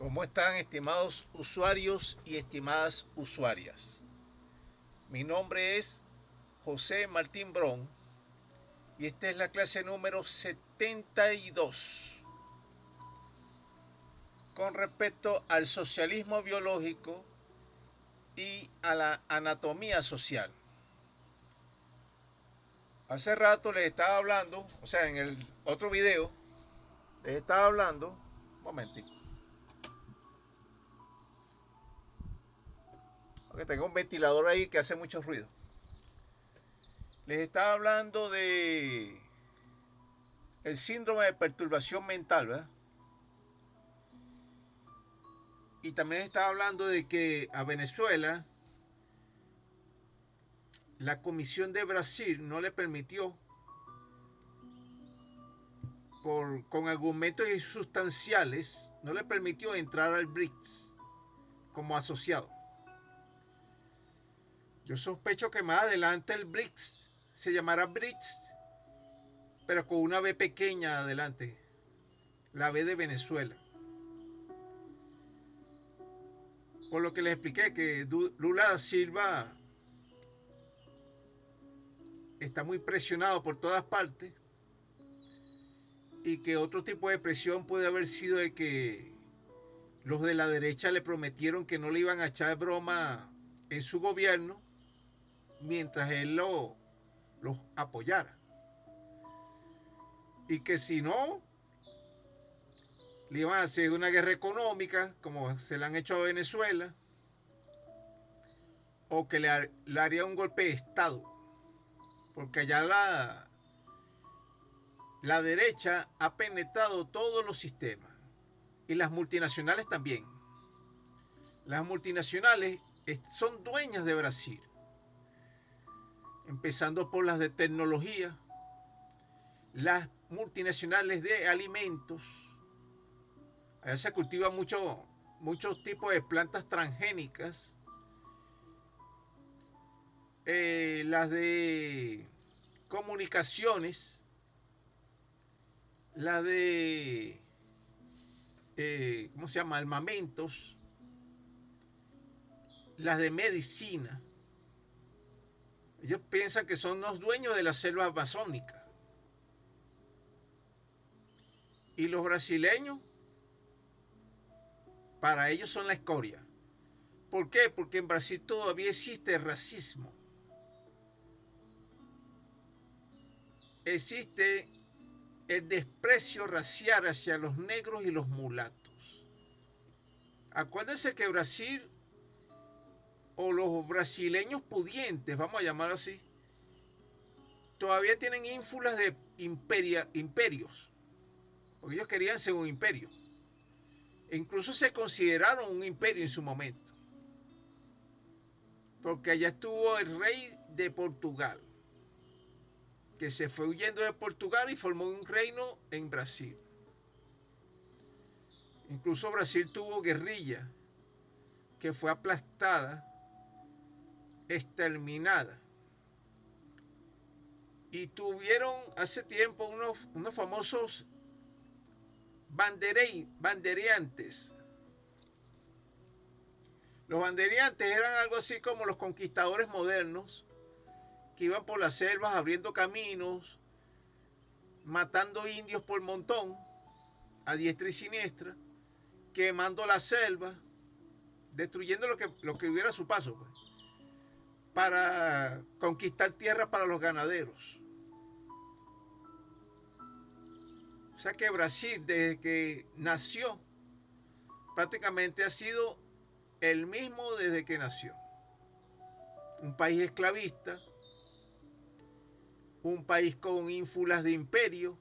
¿Cómo están, estimados usuarios y estimadas usuarias? Mi nombre es José Martín Brón y esta es la clase número 72 con respecto al socialismo biológico y a la anatomía social. Hace rato les estaba hablando, o sea, en el otro video, les estaba hablando, un momentito, porque tengo un ventilador ahí que hace mucho ruido. Les estaba hablando de el síndrome de perturbación mental, ¿verdad? Y también estaba hablando de que a Venezuela la Comisión de Brasil no le permitió, con argumentos insustanciales, no le permitió entrar al BRICS como asociado. Yo sospecho que más adelante el BRICS se llamará BRICS, pero con una B pequeña adelante, la B de Venezuela. Por lo que les expliqué que Lula da Silva está muy presionado por todas partes y que otro tipo de presión puede haber sido de que los de la derecha le prometieron que no le iban a echar broma en su gobierno mientras él los apoyara. Y que si no, le iban a hacer una guerra económica como se le han hecho a Venezuela, o que le haría un golpe de Estado. Porque allá la derecha ha penetrado todos los sistemas. Y las multinacionales también. Las multinacionales son dueñas de Brasil. Empezando por las de tecnología, las multinacionales de alimentos. Allá se cultiva muchos tipos de plantas transgénicas. Las de comunicaciones, las de, ¿cómo se llama? Armamentos, las de medicina. Ellos piensan que son los dueños de la selva amazónica. Y los brasileños, para ellos son la escoria. ¿Por qué? Porque en Brasil todavía existe racismo. Existe el desprecio racial hacia los negros y los mulatos. Acuérdense que Brasil, o los brasileños pudientes, vamos a llamar así, todavía tienen ínfulas de imperios, porque ellos querían ser un imperio. E incluso se consideraron un imperio en su momento, porque allá estuvo el rey de Portugal, que se fue huyendo de Portugal y formó un reino en Brasil. Incluso Brasil tuvo guerrilla, que fue aplastada, exterminada. Y tuvieron hace tiempo unos famosos bandereantes. Los bandereantes eran algo así como los conquistadores modernos, que iban por las selvas abriendo caminos, matando indios por montón, a diestra y siniestra, quemando la selva, destruyendo lo que hubiera a su paso, pues, para conquistar tierra para los ganaderos. O sea que Brasil, desde que nació, prácticamente ha sido el mismo desde que nació. Un país esclavista, un país con ínfulas de imperio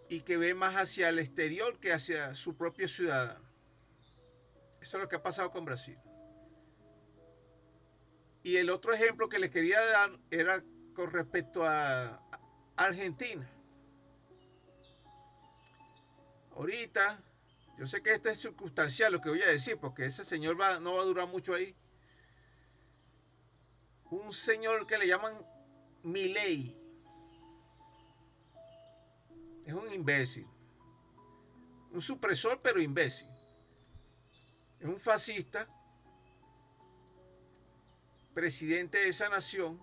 y que ve más hacia el exterior que hacia su propio ciudadano. Eso es lo que ha pasado con Brasil. Y el otro ejemplo que les quería dar era con respecto a Argentina. Ahorita, yo sé que esto es circunstancial lo que voy a decir, porque ese señor no va a durar mucho ahí. Un señor que le llaman Milei. Es un imbécil. un supresor pero imbécil. Es un fascista, presidente de esa nación.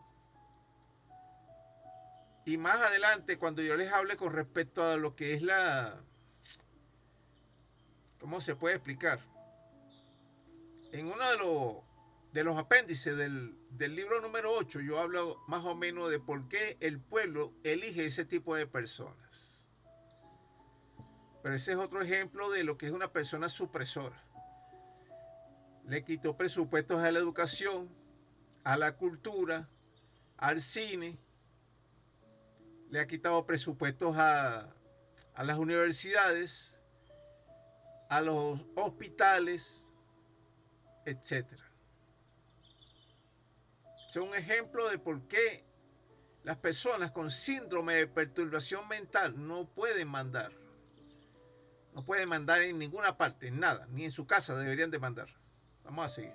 Y más adelante, cuando yo les hable con respecto a lo que es ¿cómo se puede explicar? En uno de los apéndices del libro número 8, yo hablo más o menos de por qué el pueblo elige ese tipo de personas. Pero ese es otro ejemplo de lo que es una persona supresora. Le quitó presupuestos a la educación, a la cultura, al cine, le ha quitado presupuestos a las universidades, a los hospitales, etcétera. Es un ejemplo de por qué las personas con síndrome de perturbación mental no pueden mandar. No pueden mandar en ninguna parte, en nada, ni en su casa deberían de mandar. Vamos a seguir.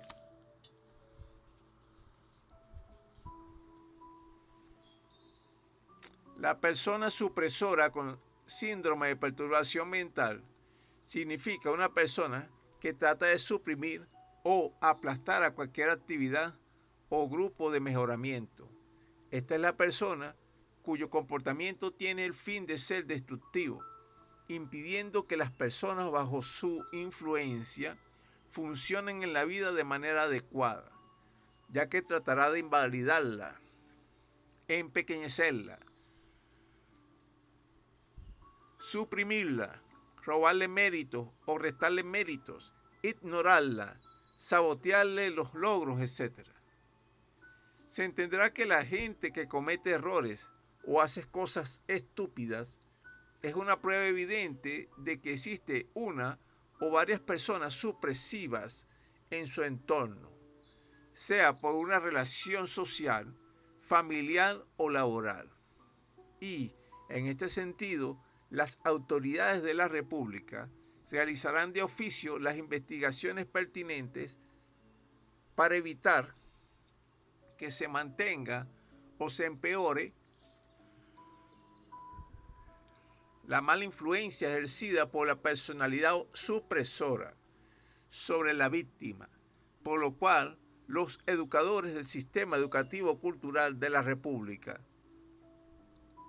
La persona supresora con síndrome de perturbación mental significa una persona que trata de suprimir o aplastar a cualquier actividad o grupo de mejoramiento. Esta es la persona cuyo comportamiento tiene el fin de ser destructivo, impidiendo que las personas bajo su influencia funcionen en la vida de manera adecuada, ya que tratará de invalidarla, empequeñecerla, suprimirla, robarle méritos o restarle méritos, ignorarla, sabotearle los logros, etc. Se entenderá que la gente que comete errores o hace cosas estúpidas es una prueba evidente de que existe una o varias personas supresivas en su entorno, sea por una relación social, familiar o laboral. Y, en este sentido, las autoridades de la República realizarán de oficio las investigaciones pertinentes para evitar que se mantenga o se empeore la mala influencia ejercida por la personalidad supresora sobre la víctima, por lo cual los educadores del sistema educativo cultural de la República,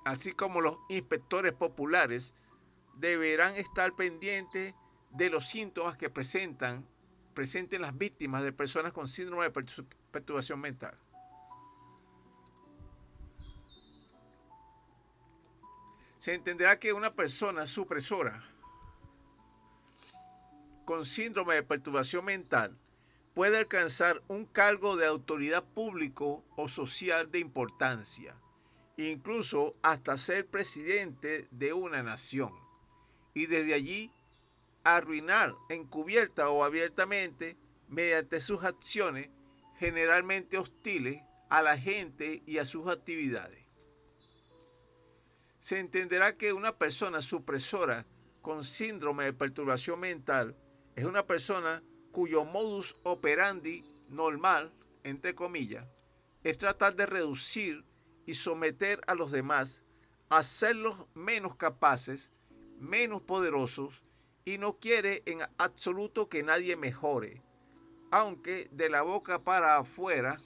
así como los inspectores populares, deberán estar pendientes de los síntomas que presenten las víctimas de personas con síndrome de perturbación mental. Se entenderá que una persona supresora con síndrome de perturbación mental puede alcanzar un cargo de autoridad público o social de importancia, incluso hasta ser presidente de una nación, y desde allí arruinar encubierta o abiertamente mediante sus acciones generalmente hostiles a la gente y a sus actividades. Se entenderá que una persona supresora con síndrome de perturbación mental es una persona cuyo modus operandi normal, entre comillas, es tratar de reducir y someter a los demás, hacerlos menos capaces, menos poderosos, y no quiere en absoluto que nadie mejore, aunque de la boca para afuera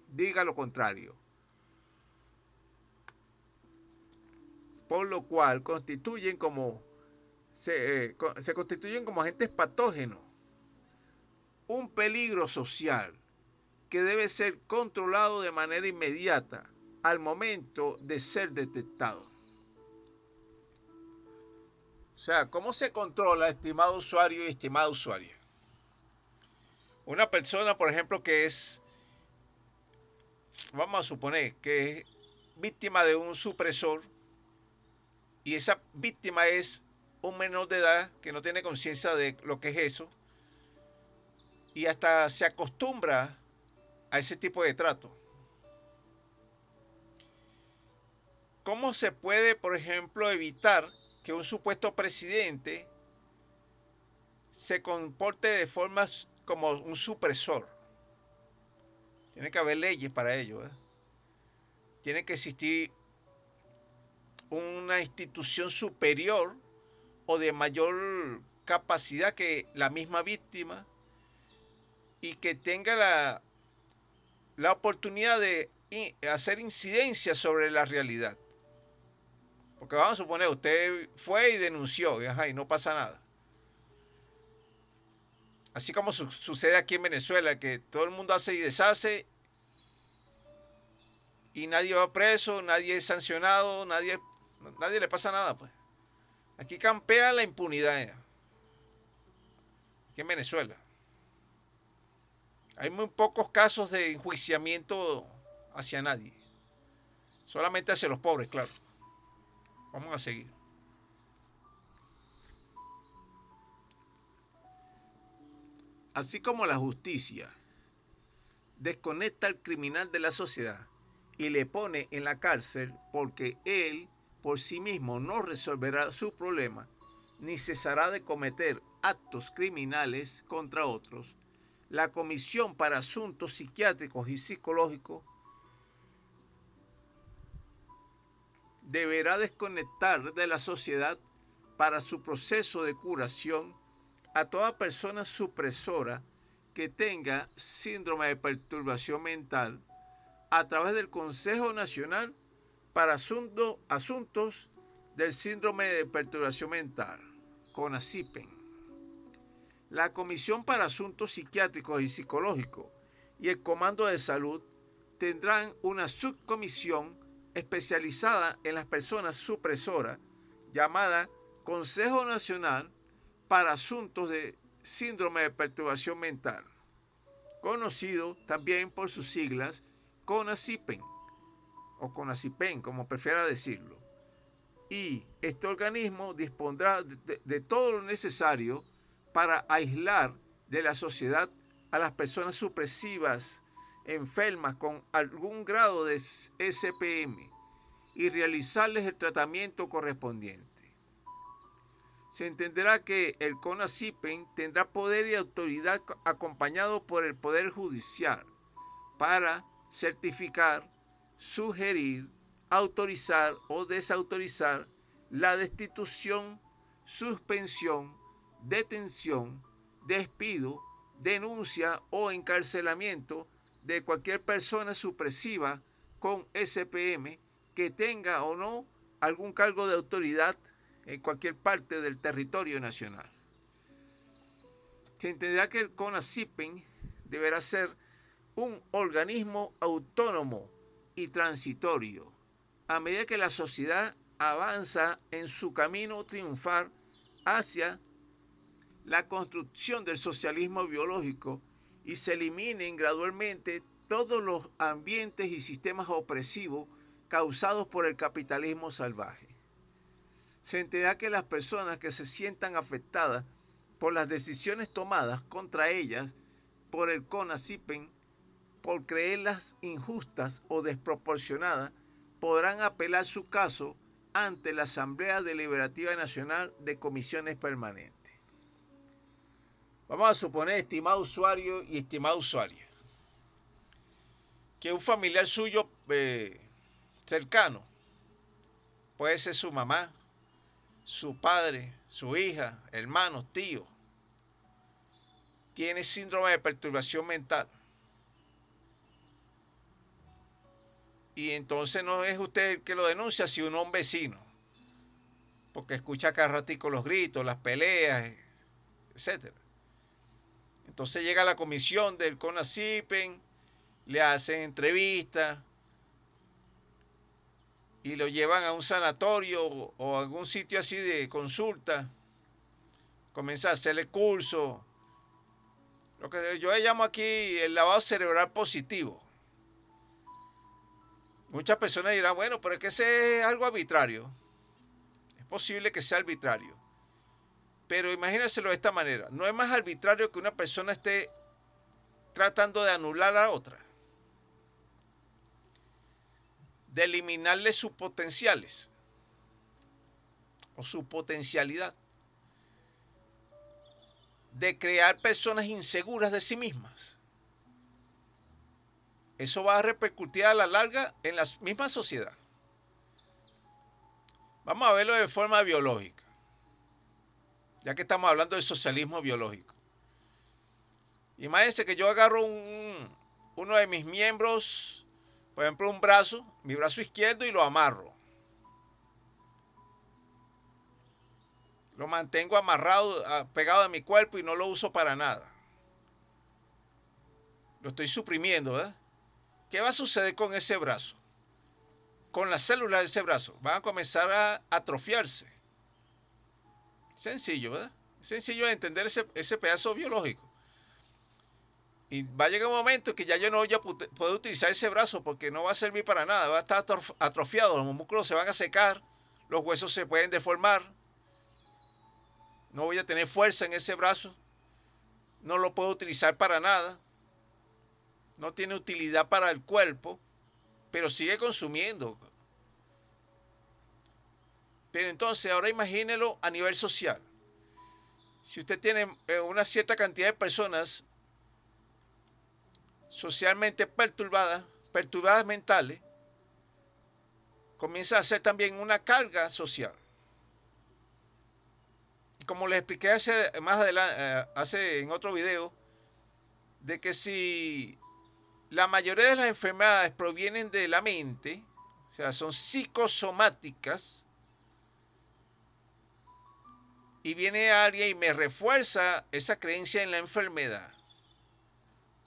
diga lo contrario. Por lo cual se constituyen como agentes patógenos, un peligro social que debe ser controlado de manera inmediata al momento de ser detectado. O sea, ¿cómo se controla, estimado usuario y estimada usuaria? Una persona, por ejemplo, vamos a suponer que es víctima de un supresor, y esa víctima es un menor de edad que no tiene conciencia de lo que es eso, y hasta se acostumbra a ese tipo de trato. ¿Cómo se puede, por ejemplo, evitar que un supuesto presidente se comporte de forma como un supresor? Tiene que haber leyes para ello, ¿eh? Tiene que existir una institución superior o de mayor capacidad que la misma víctima y que tenga la oportunidad de hacer incidencia sobre la realidad. Porque vamos a suponer, usted fue y denunció, y no pasa nada. Así como sucede aquí en Venezuela, que todo el mundo hace y deshace y nadie va preso, nadie es sancionado, nadie le pasa nada, pues. Aquí campea la impunidad, aquí en Venezuela. Hay muy pocos casos de enjuiciamiento hacia nadie. Solamente hacia los pobres, claro. Vamos a seguir. Así como la justicia desconecta al criminal de la sociedad y le pone en la cárcel porque él por sí mismo no resolverá su problema ni cesará de cometer actos criminales contra otros, la Comisión para Asuntos Psiquiátricos y Psicológicos deberá desconectar de la sociedad para su proceso de curación a toda persona supresora que tenga síndrome de perturbación mental a través del Consejo Nacional para Asuntos del Síndrome de Perturbación Mental, CONACYPEN. La Comisión para Asuntos Psiquiátricos y Psicológicos y el Comando de Salud tendrán una subcomisión especializada en las personas supresoras llamada Consejo Nacional para Asuntos de Síndrome de Perturbación Mental, conocido también por sus siglas CONACYPEN o CONACYPEN, como prefiera decirlo. Y este organismo dispondrá de todo lo necesario para aislar de la sociedad a las personas supresivas enfermas con algún grado de SPM y realizarles el tratamiento correspondiente. Se entenderá que el CONACYPEN tendrá poder y autoridad acompañado por el Poder Judicial para certificar, sugerir, autorizar o desautorizar la destitución, suspensión, detención, despido, denuncia o encarcelamiento de cualquier persona supresiva con SPM que tenga o no algún cargo de autoridad en cualquier parte del territorio nacional. Se entenderá que el CONACYPEN deberá ser un organismo autónomo y transitorio a medida que la sociedad avanza en su camino triunfal hacia la construcción del socialismo biológico y se eliminen gradualmente todos los ambientes y sistemas opresivos causados por el capitalismo salvaje. Se entenderá que las personas que se sientan afectadas por las decisiones tomadas contra ellas por el CONACYPEN por creerlas injustas o desproporcionadas, podrán apelar su caso ante la Asamblea Deliberativa Nacional de Comisiones Permanentes. Vamos a suponer, estimado usuario y estimada usuaria, que un familiar suyo cercano, puede ser su mamá, su padre, su hija, hermanos, tíos, tiene síndrome de perturbación mental. Y entonces no es usted el que lo denuncia, sino un vecino, porque escucha cada ratico los gritos, las peleas, etc. Entonces llega a la comisión del CONACYPEN, le hacen entrevistas y lo llevan a un sanatorio o a algún sitio así de consulta, comienza a hacerle curso, lo que yo llamo aquí el lavado cerebral positivo. Muchas personas dirán, bueno, pero es que ese es algo arbitrario. Es posible que sea arbitrario. Pero imagínenselo de esta manera. No es más arbitrario que una persona esté tratando de anular a la otra. De eliminarle sus potenciales. O su potencialidad. De crear personas inseguras de sí mismas. Eso va a repercutir a la larga en la misma sociedad. Vamos a verlo de forma biológica. ya que estamos hablando de socialismo biológico. Imagínense que yo agarro uno de mis miembros, por ejemplo un brazo, mi brazo izquierdo, y lo amarro. Lo mantengo amarrado, pegado a mi cuerpo y no lo uso para nada. Lo estoy suprimiendo, ¿verdad? ¿Qué va a suceder con ese brazo? Con las células de ese brazo. Van a comenzar a atrofiarse. Sencillo, ¿verdad? Sencillo de entender ese pedazo biológico. Y va a llegar un momento que ya yo no voy a poder utilizar ese brazo porque no va a servir para nada. Va a estar atrofiado, los músculos se van a secar, los huesos se pueden deformar. No voy a tener fuerza en ese brazo. No lo puedo utilizar para nada. No tiene utilidad para el cuerpo, pero sigue consumiendo. Pero entonces ahora imagínelo a nivel social. Si usted tiene una cierta cantidad de personas socialmente perturbadas mentales, comienza a ser también una carga social. Y como les expliqué más adelante, en otro video, de que si la mayoría de las enfermedades provienen de la mente, o sea, son psicosomáticas, y viene alguien y me refuerza esa creencia en la enfermedad,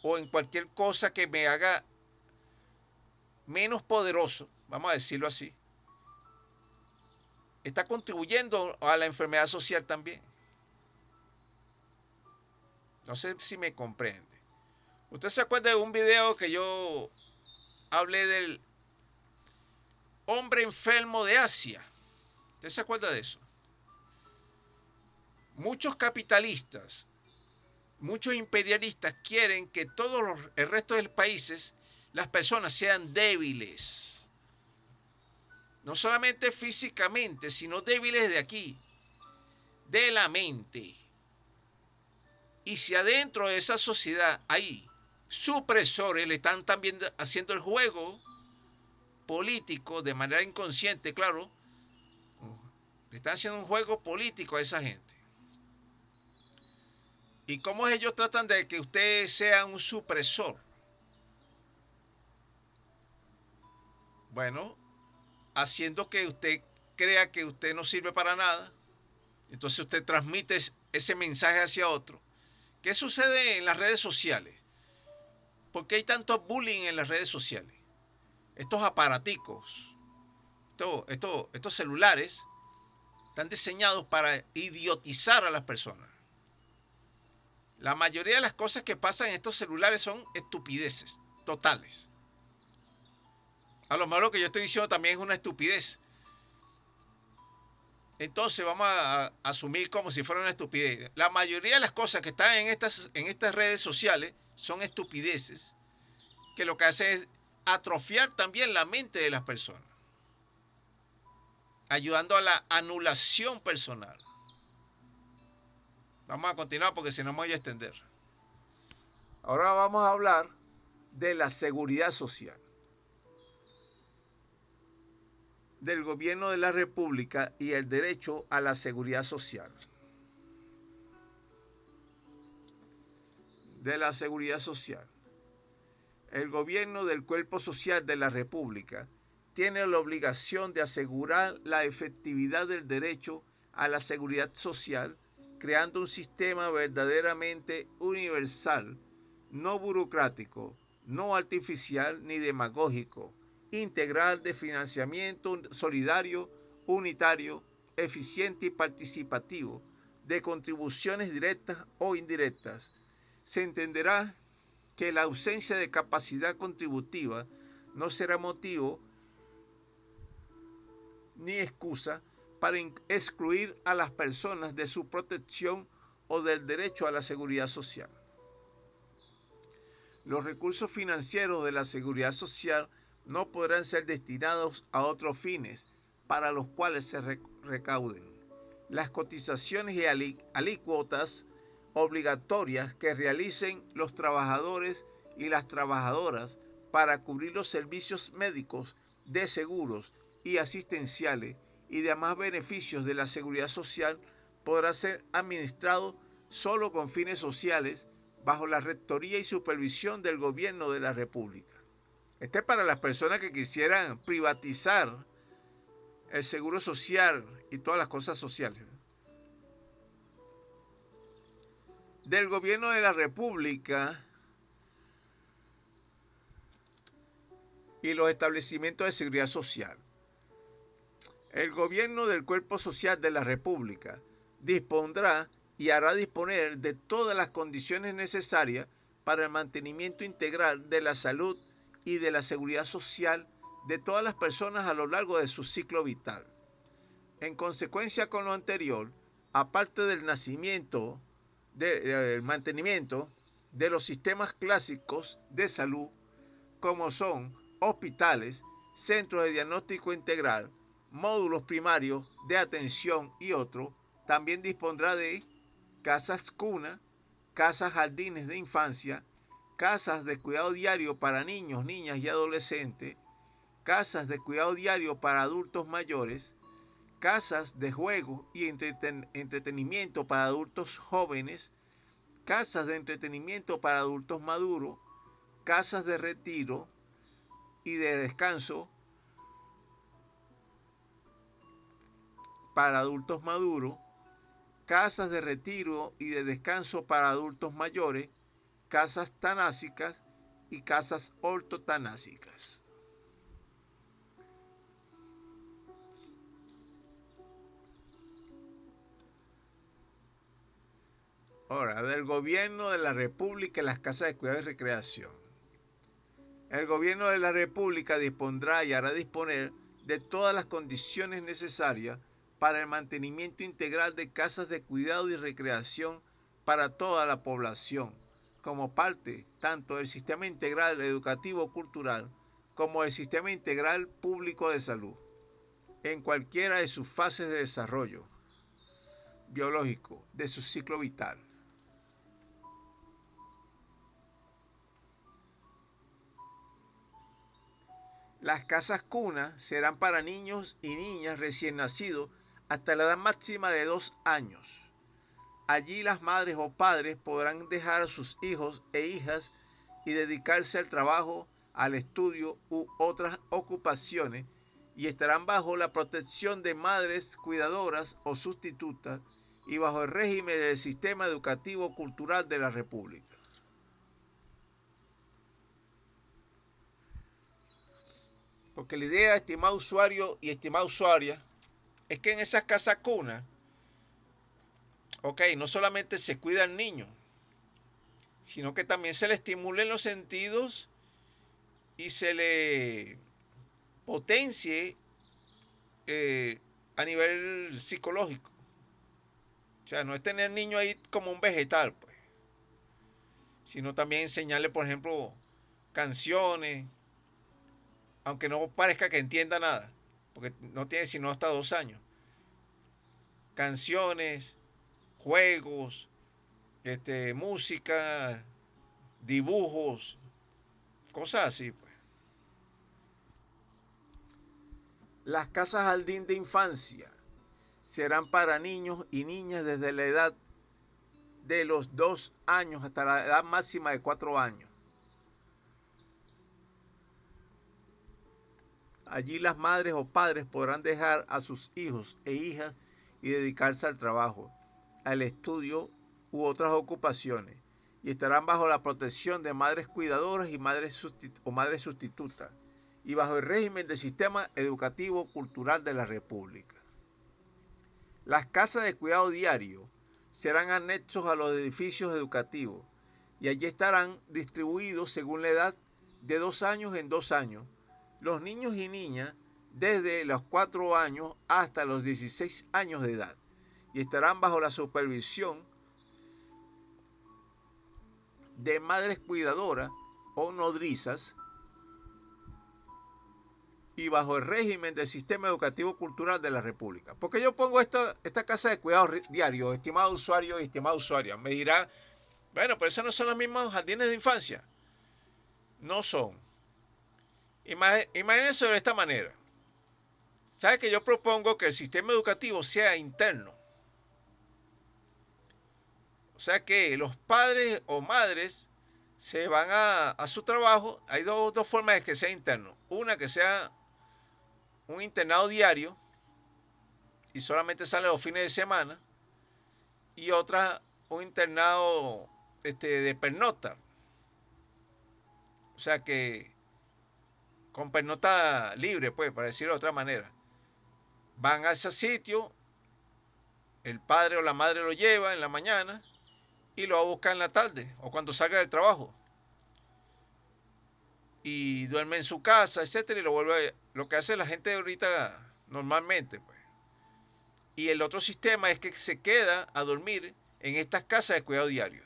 o en cualquier cosa que me haga menos poderoso, vamos a decirlo así, está contribuyendo a la enfermedad social también. No sé si me comprende. ¿Usted se acuerda de un video que yo hablé del hombre enfermo de Asia? ¿Usted se acuerda de eso? Muchos capitalistas, muchos imperialistas quieren que el resto de los países, las personas sean débiles. No solamente físicamente, sino débiles de aquí, de la mente. Y si adentro de esa sociedad hay supresores, le están también haciendo el juego político de manera inconsciente, claro, le están haciendo un juego político a esa gente. ¿Y cómo ellos tratan de que usted sea un supresor? Bueno, haciendo que usted crea que usted no sirve para nada, entonces usted transmite ese mensaje hacia otro. ¿Qué sucede en las redes sociales? ¿Por qué hay tanto bullying en las redes sociales? Estos aparaticos, estos celulares, están diseñados para idiotizar a las personas. La mayoría de las cosas que pasan en estos celulares son estupideces totales. A lo mejor lo que yo estoy diciendo también es una estupidez. Entonces vamos a asumir como si fuera una estupidez. La mayoría de las cosas que están en estas redes sociales son estupideces que lo que hacen es atrofiar también la mente de las personas, ayudando a la anulación personal. Vamos a continuar porque si no me voy a extender. Ahora vamos a hablar de la seguridad social, del gobierno de la República y el derecho a la seguridad social. De la seguridad social. El gobierno del cuerpo social de la República tiene la obligación de asegurar la efectividad del derecho a la seguridad social, creando un sistema verdaderamente universal, no burocrático, no artificial ni demagógico, integral, de financiamiento solidario, unitario, eficiente y participativo, de contribuciones directas o indirectas. Se entenderá que la ausencia de capacidad contributiva no será motivo ni excusa para excluir a las personas de su protección o del derecho a la seguridad social. Los recursos financieros de la seguridad social no podrán ser destinados a otros fines para los cuales se recauden. Las cotizaciones y alícuotas obligatorias que realicen los trabajadores y las trabajadoras para cubrir los servicios médicos, de seguros y asistenciales y demás beneficios de la seguridad social podrá ser administrado solo con fines sociales bajo la rectoría y supervisión del gobierno de la República. Este es para las personas que quisieran privatizar el seguro social y todas las cosas sociales. Del gobierno de la República y los establecimientos de seguridad social. El gobierno del cuerpo social de la República dispondrá y hará disponer de todas las condiciones necesarias para el mantenimiento integral de la salud y de la seguridad social de todas las personas a lo largo de su ciclo vital. En consecuencia con lo anterior, aparte del nacimiento, del mantenimiento de los sistemas clásicos de salud, como son hospitales, centros de diagnóstico integral, módulos primarios de atención y otros, también dispondrá de casas cuna, casas jardines de infancia, casas de cuidado diario para niños, niñas y adolescentes, casas de cuidado diario para adultos mayores, casas de juego y entretenimiento para adultos jóvenes, casas de entretenimiento para adultos maduros, casas de retiro y de descanso para adultos maduros, casas de retiro y de descanso para adultos mayores, casas tanásicas y casas ortotanásicas. Ahora, del gobierno de la República y las casas de cuidado y recreación. El gobierno de la República dispondrá y hará disponer de todas las condiciones necesarias para el mantenimiento integral de casas de cuidado y recreación para toda la población, como parte tanto del sistema integral educativo cultural como del sistema integral público de salud, en cualquiera de sus fases de desarrollo biológico de su ciclo vital. Las casas cunas serán para niños y niñas recién nacidos hasta la edad máxima de 2 años. Allí las madres o padres podrán dejar a sus hijos e hijas y dedicarse al trabajo, al estudio u otras ocupaciones y estarán bajo la protección de madres cuidadoras o sustitutas y bajo el régimen del sistema educativo cultural de la República. Porque la idea, estimado usuario y estimada usuaria, es que en esas casas cunas, no solamente se cuida al niño, sino que también se le estimulen los sentidos y se le potencie a nivel psicológico. O sea, no es tener niño ahí como un vegetal, pues, sino también enseñarle, por ejemplo, canciones, aunque no parezca que entienda nada, porque no tiene sino hasta 2 años. Canciones, juegos, música, dibujos, cosas así, pues. Las casas jardín de infancia serán para niños y niñas desde la edad de los 2 años hasta la edad máxima de 4 años. Allí las madres o padres podrán dejar a sus hijos e hijas y dedicarse al trabajo, al estudio u otras ocupaciones, y estarán bajo la protección de madres cuidadoras y madres sustitutas, y bajo el régimen del sistema educativo cultural de la República. Las casas de cuidado diario serán anexos a los edificios educativos, y allí estarán distribuidos según la edad de 2 años en 2 años, los niños y niñas desde los 4 años hasta los 16 años de edad, y estarán bajo la supervisión de madres cuidadoras o nodrizas y bajo el régimen del sistema educativo cultural de la República. ¿Por qué yo pongo esta casa de cuidado diario, estimado usuario y estimada usuaria? Me dirá, bueno, pero esos no son los mismos jardines de infancia. No son. Imagínense de esta manera. ¿Sabe que yo propongo que el sistema educativo sea interno? O sea que los padres o madres se van a su trabajo. Hay dos formas de que sea interno. Una que sea un internado diario y solamente sale los fines de semana. Y otra, un internado de pernocta. O sea que con pernocta libre, pues, para decirlo de otra manera. Van a ese sitio, el padre o la madre lo lleva en la mañana y lo va a buscar en la tarde o cuando salga del trabajo. Y duerme en su casa, etcétera, y lo vuelve, lo que hace la gente ahorita normalmente, pues. Y el otro sistema es que se queda a dormir en estas casas de cuidado diario.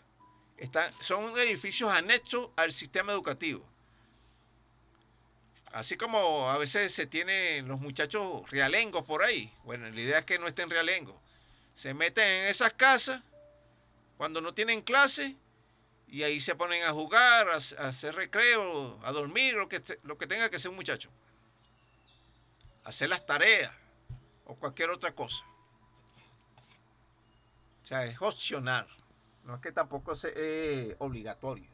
Son edificios anexos al sistema educativo. Así como a veces se tienen los muchachos realengos por ahí. Bueno, la idea es que no estén realengos. Se meten en esas casas cuando no tienen clase y ahí se ponen a jugar, a hacer recreo, a dormir, lo que tenga que hacer un muchacho. Hacer las tareas o cualquier otra cosa. O sea, es opcional. No es que tampoco es obligatorio.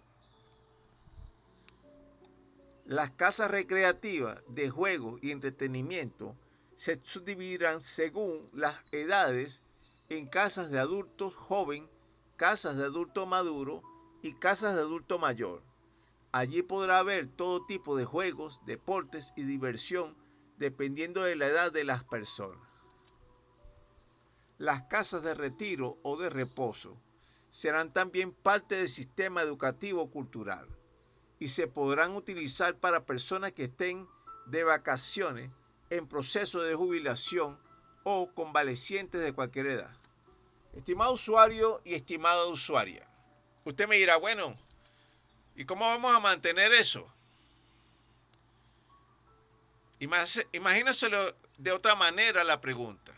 Las casas recreativas de juego y entretenimiento se subdividirán según las edades en casas de adultos joven, casas de adulto maduro y casas de adulto mayor. Allí podrá haber todo tipo de juegos, deportes y diversión dependiendo de la edad de las personas. Las casas de retiro o de reposo serán también parte del sistema educativo cultural y se podrán utilizar para personas que estén de vacaciones, en proceso de jubilación o convalecientes de cualquier edad. Estimado usuario y estimada usuaria, usted me dirá, bueno, ¿y cómo vamos a mantener eso? Imagínaselo de otra manera la pregunta.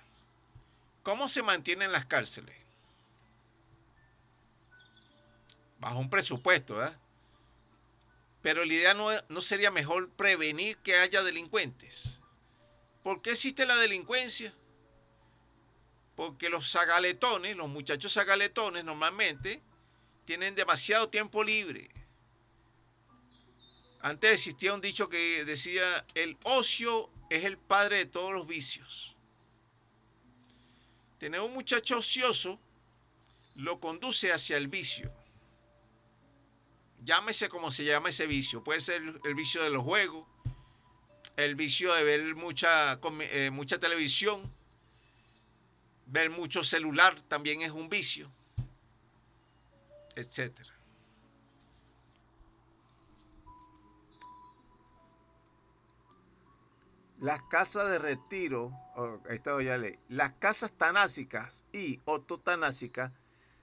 ¿Cómo se mantienen las cárceles? Bajo un presupuesto, ¿verdad? Pero la idea no sería mejor prevenir que haya delincuentes. ¿Por qué existe la delincuencia? Porque los zagaletones, los muchachos zagaletones normalmente tienen demasiado tiempo libre. Antes existía un dicho que decía, el ocio es el padre de todos los vicios. Tener un muchacho ocioso lo conduce hacia el vicio. Llámese como se llama ese vicio. Puede ser el vicio de los juegos, el vicio de ver mucha televisión, ver mucho celular también es un vicio, etcétera. Las casas de retiro, las casas tanásicas y ortotanásicas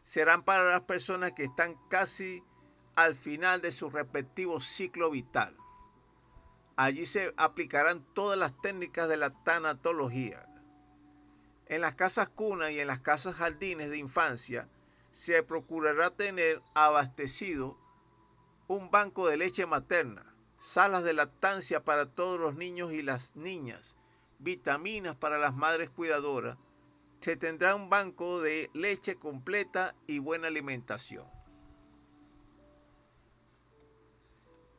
serán para las personas que están casi al final de su respectivo ciclo vital. Allí se aplicarán todas las técnicas de la tanatología. En las casas cunas y en las casas jardines de infancia se procurará tener abastecido un banco de leche materna, salas de lactancia para todos los niños y las niñas, vitaminas para las madres cuidadoras. Se tendrá un banco de leche completa y buena alimentación.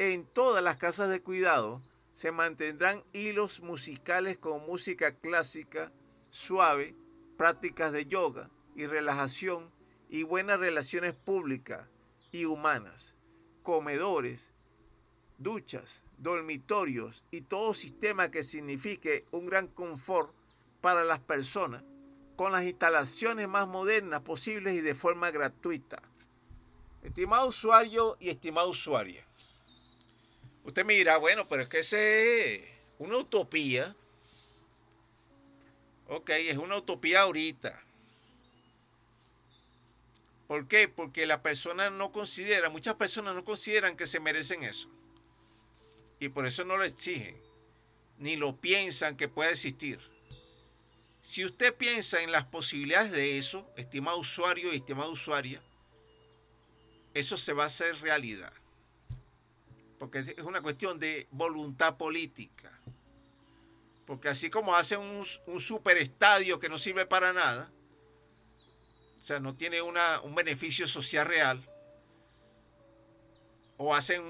En todas las casas de cuidado se mantendrán hilos musicales con música clásica, suave, prácticas de yoga y relajación y buenas relaciones públicas y humanas, comedores, duchas, dormitorios y todo sistema que signifique un gran confort para las personas, con las instalaciones más modernas posibles y de forma gratuita. Estimado usuario y estimada usuaria, usted me dirá, bueno, pero es que ese es una utopía. Ok, es una utopía ahorita. ¿Por qué? Porque la persona no considera, muchas personas no consideran que se merecen eso. Y por eso no lo exigen, ni lo piensan que pueda existir. Si usted piensa en las posibilidades de eso, estimado usuario y estimada usuaria, eso se va a hacer realidad. Porque es una cuestión de voluntad política. Porque así como hacen un superestadio que no sirve para nada, sea, no tiene un beneficio social real, o hacen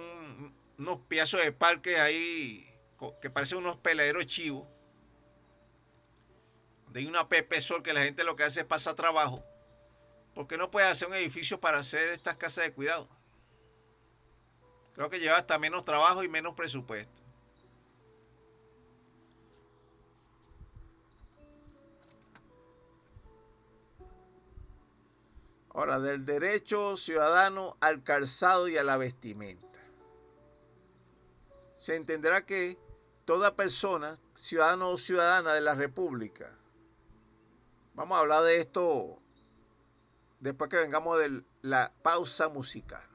unos pedazos de parque ahí que parecen unos peladeros chivos, donde hay una Pepe Sol que la gente lo que hace es pasar trabajo. ¿Por qué no puede hacer un edificio para hacer estas casas de cuidado? Creo que lleva hasta menos trabajo y menos presupuesto. Ahora, del derecho ciudadano al calzado y a la vestimenta. Se entenderá que toda persona, ciudadano o ciudadana de la República, vamos a hablar de esto después que vengamos de la pausa musical.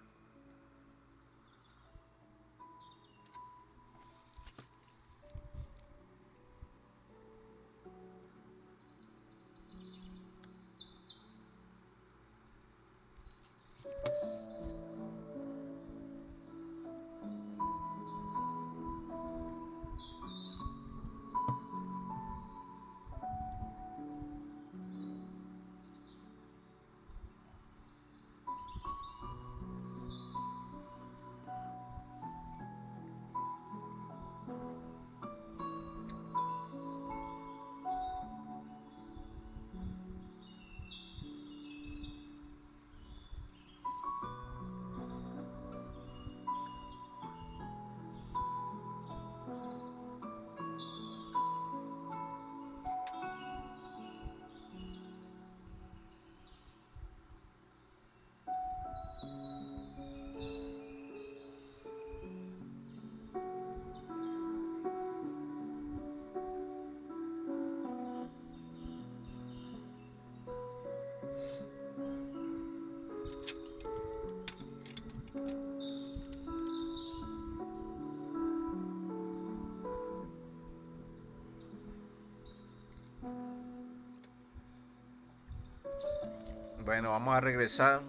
Bueno, vamos a regresar.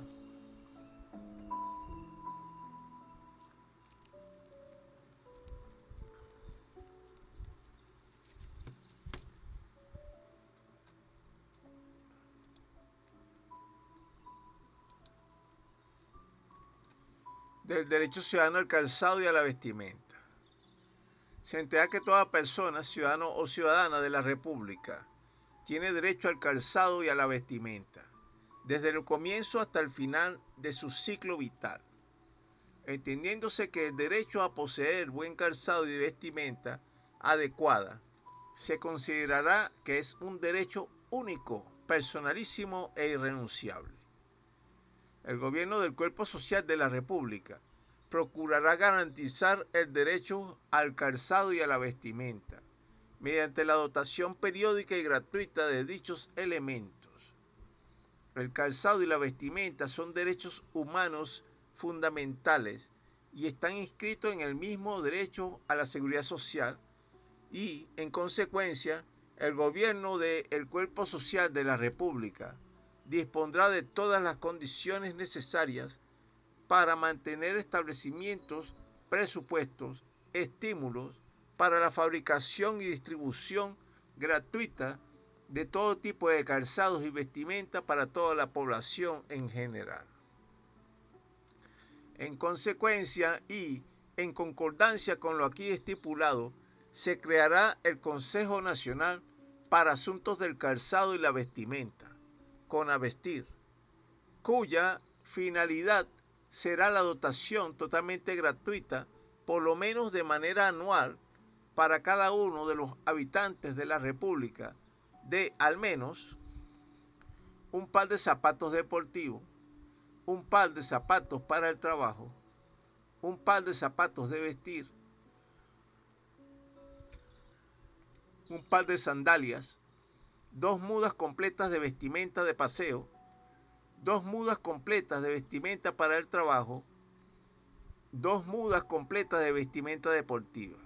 Del derecho ciudadano al calzado y a la vestimenta. Se entera que toda persona, ciudadano o ciudadana de la República, tiene derecho al calzado y a la vestimenta, desde el comienzo hasta el final de su ciclo vital, entendiéndose que el derecho a poseer buen calzado y vestimenta adecuada se considerará que es un derecho único, personalísimo e irrenunciable. El gobierno del cuerpo social de la República procurará garantizar el derecho al calzado y a la vestimenta, mediante la dotación periódica y gratuita de dichos elementos. El calzado y la vestimenta son derechos humanos fundamentales y están inscritos en el mismo derecho a la seguridad social y, en consecuencia, el gobierno del cuerpo social de la República dispondrá de todas las condiciones necesarias para mantener establecimientos, presupuestos, estímulos para la fabricación y distribución gratuita de todo tipo de calzados y vestimenta para toda la población en general. En consecuencia y en concordancia con lo aquí estipulado, se creará el Consejo Nacional para Asuntos del Calzado y la Vestimenta, CONAVESTIR, cuya finalidad será la dotación totalmente gratuita, por lo menos de manera anual, para cada uno de los habitantes de la República, de al menos un par de zapatos deportivos, un par de zapatos para el trabajo, un par de zapatos de vestir, un par de sandalias, 2 mudas completas de vestimenta de paseo, 2 mudas completas de vestimenta para el trabajo, 2 mudas completas de vestimenta deportiva.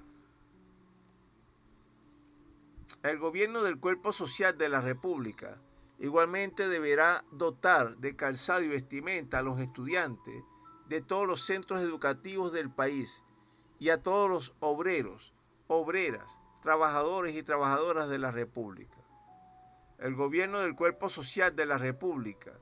El gobierno del cuerpo social de la República igualmente deberá dotar de calzado y vestimenta a los estudiantes de todos los centros educativos del país y a todos los obreros, obreras, trabajadores y trabajadoras de la República. El gobierno del cuerpo social de la República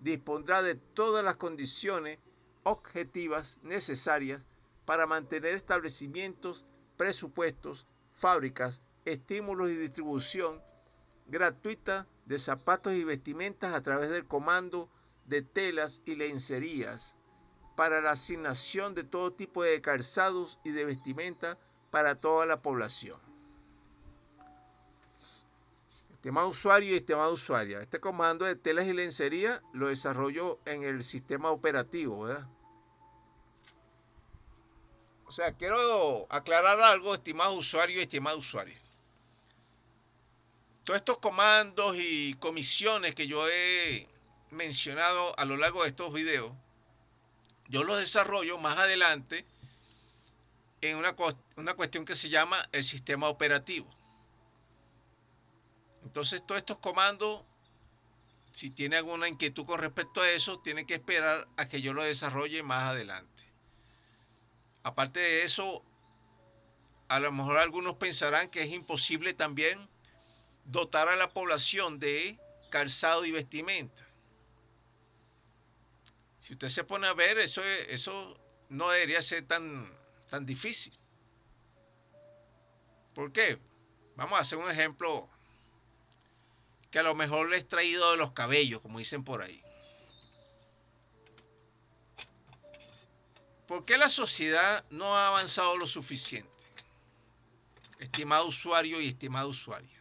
dispondrá de todas las condiciones objetivas necesarias para mantener establecimientos, presupuestos, fábricas, estímulos y distribución gratuita de zapatos y vestimentas a través del comando de telas y lencerías para la asignación de todo tipo de calzados y de vestimenta para toda la población. Estimado usuario y estimada usuaria, este comando de telas y lencería lo desarrollo en el sistema operativo, ¿verdad? O sea, quiero aclarar algo, estimado usuario y estimada usuaria. Todos estos comandos y comisiones que yo he mencionado a lo largo de estos videos, yo los desarrollo más adelante en una cuestión que se llama el sistema operativo. Entonces, todos estos comandos, si tiene alguna inquietud con respecto a eso, tiene que esperar a que yo lo desarrolle más adelante. Aparte de eso, a lo mejor algunos pensarán que es imposible también dotar a la población de calzado y vestimenta. Si usted se pone a ver, eso no debería ser tan difícil. ¿Por qué? Vamos a hacer un ejemplo que a lo mejor le he extraído de los cabellos, como dicen por ahí. ¿Por qué la sociedad no ha avanzado lo suficiente? Estimado usuario y estimada usuaria.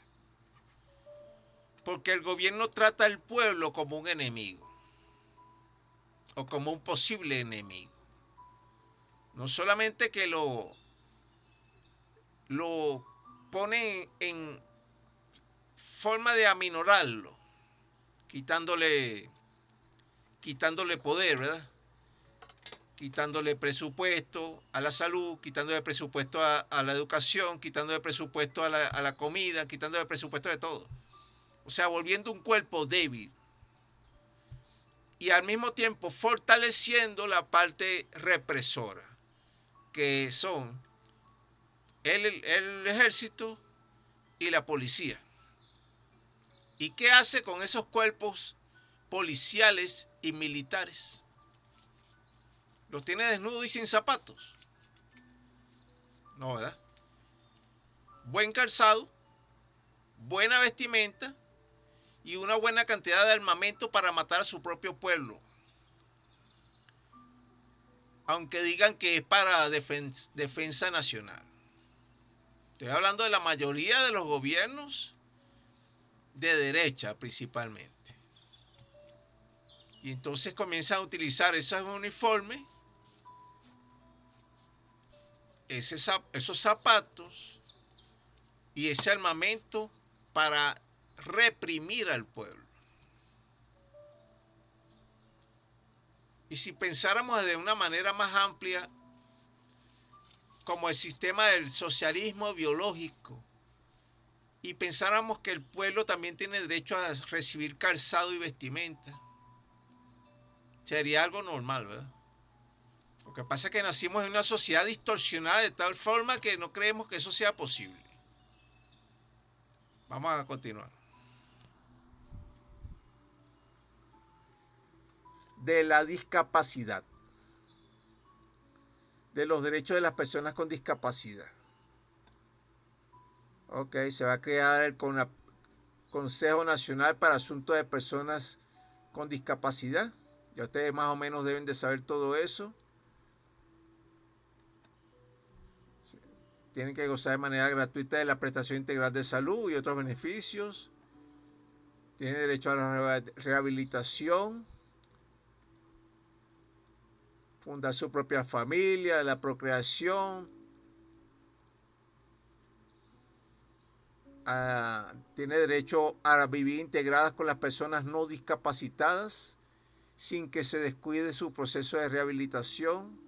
Porque el gobierno trata al pueblo como un enemigo o como un posible enemigo. No solamente que lo pone en forma de aminorarlo, quitándole poder, ¿verdad? Quitándole presupuesto a la salud, quitándole presupuesto a la educación, quitándole presupuesto a la comida, quitándole presupuesto de todo. O sea, volviendo un cuerpo débil. Y al mismo tiempo fortaleciendo la parte represora, que son el ejército y la policía. ¿Y qué hace con esos cuerpos policiales y militares? ¿Los tiene desnudos y sin zapatos? No, ¿verdad? Buen calzado, buena vestimenta y una buena cantidad de armamento para matar a su propio pueblo. Aunque digan que es para defensa nacional. Estoy hablando de la mayoría de los gobiernos de derecha principalmente. Y entonces comienzan a utilizar esos uniformes, esos zapatos y ese armamento para reprimir al pueblo. Y si pensáramos de una manera más amplia, como el sistema del socialismo biológico, y pensáramos que el pueblo también tiene derecho a recibir calzado y vestimenta, sería algo normal, ¿verdad? Lo que pasa es que nacimos en una sociedad distorsionada de tal forma que no creemos que eso sea posible. Vamos a continuar. De la discapacidad. De los derechos de las personas con discapacidad. Ok, se va a crear el Consejo Nacional para Asuntos de Personas con Discapacidad. Ya ustedes más o menos deben de saber todo eso. Tienen que gozar de manera gratuita de la prestación integral de salud y otros beneficios. Tienen derecho a la rehabilitación, fundar su propia familia, la procreación. Tiene derecho a vivir integradas con las personas no discapacitadas sin que se descuide su proceso de rehabilitación.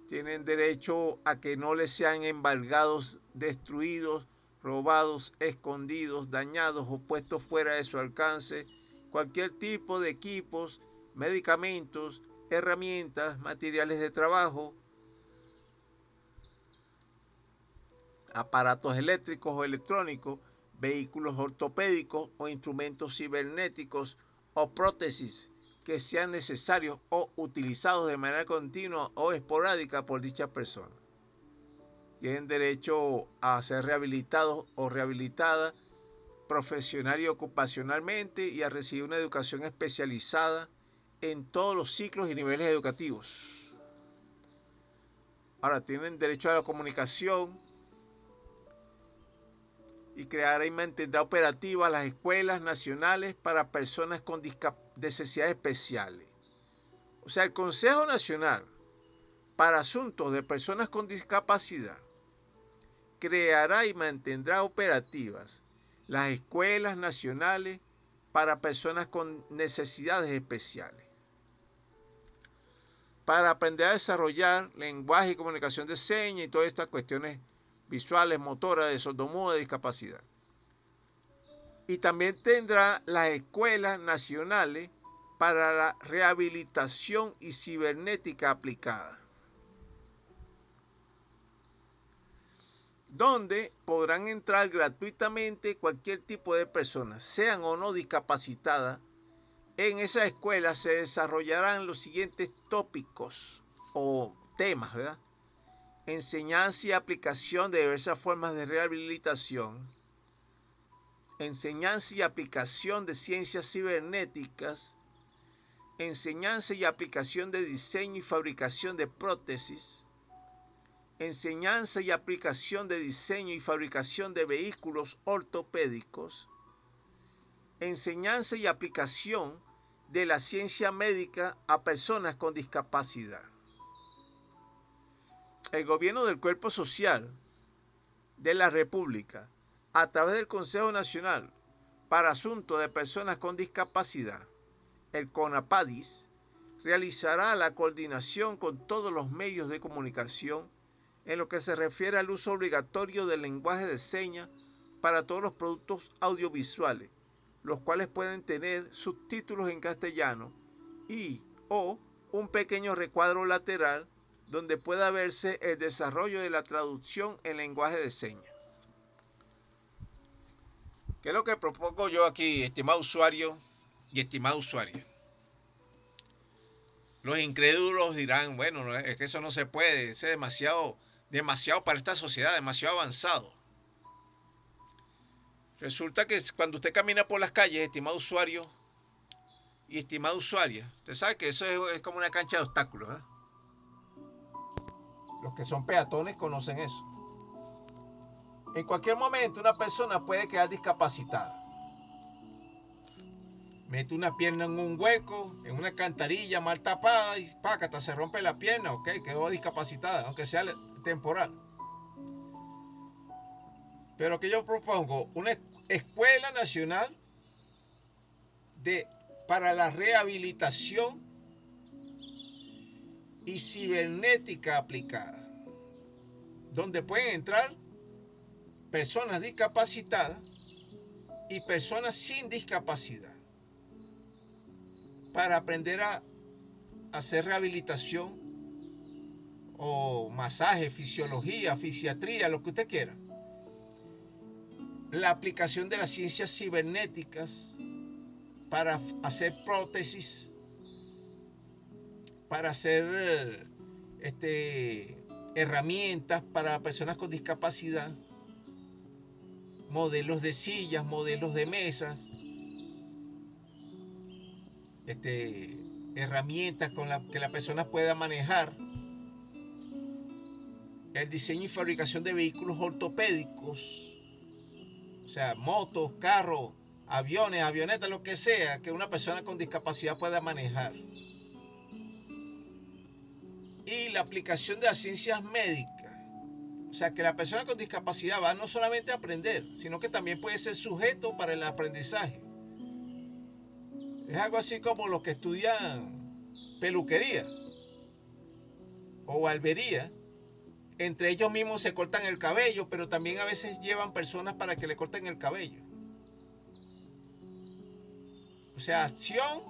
Tienen derecho a que no les sean embargados, destruidos, robados, escondidos, dañados o puestos fuera de su alcance cualquier tipo de equipos, medicamentos, herramientas, materiales de trabajo, aparatos eléctricos o electrónicos, vehículos ortopédicos o instrumentos cibernéticos o prótesis que sean necesarios o utilizados de manera continua o esporádica por dichas personas. Tienen derecho a ser rehabilitados o rehabilitadas profesional y ocupacionalmente y a recibir una educación especializada en todos los ciclos y niveles educativos. Ahora, tienen derecho a la comunicación y crear y mantendrá operativas las escuelas nacionales para personas con necesidades especiales. O sea, el Consejo Nacional para Asuntos de Personas con Discapacidad creará y mantendrá operativas las escuelas nacionales para personas con necesidades especiales, para aprender a desarrollar lenguaje y comunicación de señas y todas estas cuestiones visuales, motoras, de sordomudo, de discapacidad. Y también tendrá las escuelas nacionales para la rehabilitación y cibernética aplicada, donde podrán entrar gratuitamente cualquier tipo de personas, sean o no discapacitadas. En esa escuela se desarrollarán los siguientes tópicos o temas, ¿verdad? Enseñanza y aplicación de diversas formas de rehabilitación, enseñanza y aplicación de ciencias cibernéticas, enseñanza y aplicación de diseño y fabricación de prótesis, enseñanza y aplicación de diseño y fabricación de vehículos ortopédicos, enseñanza y aplicación de la ciencia médica a personas con discapacidad. El gobierno del Cuerpo Social de la República, a través del Consejo Nacional para Asuntos de Personas con Discapacidad, el CONAPADIS, realizará la coordinación con todos los medios de comunicación en lo que se refiere al uso obligatorio del lenguaje de señas para todos los productos audiovisuales, los cuales pueden tener subtítulos en castellano y o un pequeño recuadro lateral donde pueda verse el desarrollo de la traducción en lenguaje de señas. ¿Qué es lo que propongo yo aquí, estimado usuario y estimada usuaria? Los incrédulos dirán, bueno, es que eso no se puede, es demasiado para esta sociedad, demasiado avanzado. Resulta que cuando usted camina por las calles, estimado usuario y estimada usuaria, usted sabe que eso es como una cancha de obstáculos, ¿eh? Los que son peatones conocen eso. En cualquier momento una persona puede quedar discapacitada. Mete una pierna en un hueco, en una alcantarilla mal tapada y pácata, se rompe la pierna, ok, quedó discapacitada, aunque sea temporal. Pero que yo propongo una escuela nacional para la rehabilitación y cibernética aplicada, donde pueden entrar personas discapacitadas y personas sin discapacidad para aprender a hacer rehabilitación o masaje, fisiología, fisiatría, lo que usted quiera. La aplicación de las ciencias cibernéticas para hacer prótesis, para hacer herramientas para personas con discapacidad, modelos de sillas, modelos de mesas, herramientas con las que la persona pueda manejar, el diseño y fabricación de vehículos ortopédicos, o sea, motos, carros, aviones, avionetas, lo que sea que una persona con discapacidad pueda manejar. Y la aplicación de las ciencias médicas, o sea, que la persona con discapacidad va no solamente a aprender, sino que también puede ser sujeto para el aprendizaje. Es algo así como los que estudian peluquería o barbería. Entre ellos mismos se cortan el cabello, pero también a veces llevan personas para que le corten el cabello. O sea, acción,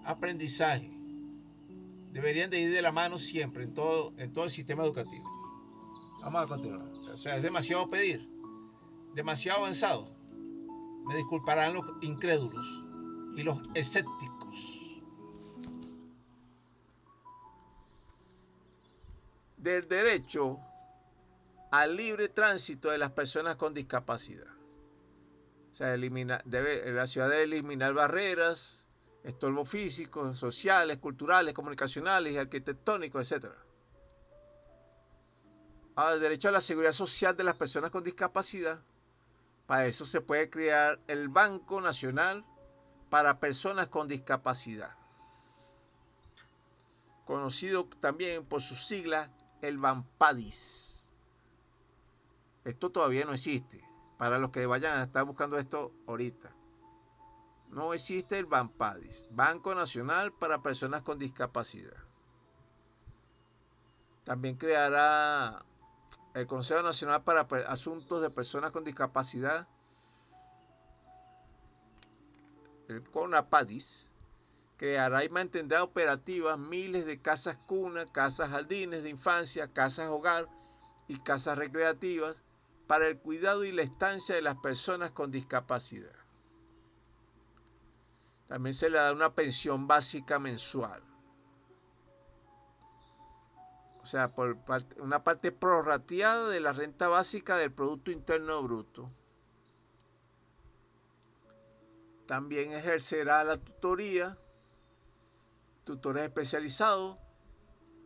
aprendizaje. Deberían de ir de la mano siempre en todo el sistema educativo. Vamos a continuar. O sea, es demasiado pedir. Demasiado avanzado. Me disculparán los incrédulos y los escépticos. Del derecho al libre tránsito de las personas con discapacidad. O sea, la ciudad debe eliminar barreras, estorbos físicos, sociales, culturales, comunicacionales y arquitectónicos, etc. Al derecho a la seguridad social de las personas con discapacidad. Para eso se puede crear el Banco Nacional para Personas con Discapacidad, conocido también por sus siglas el BANPADIS. Esto todavía no existe. Para los que vayan a estar buscando esto ahorita, no existe el BANPADIS, Banco Nacional para Personas con Discapacidad. También creará el Consejo Nacional para Asuntos de Personas con Discapacidad, el CONAPADIS. Creará y mantendrá operativas miles de casas cuna, casas jardines de infancia, casas hogar y casas recreativas para el cuidado y la estancia de las personas con discapacidad. También se le da una pensión básica mensual. O sea, por una parte prorrateada de la renta básica del Producto Interno Bruto. También ejercerá la tutoría. Tutores especializados.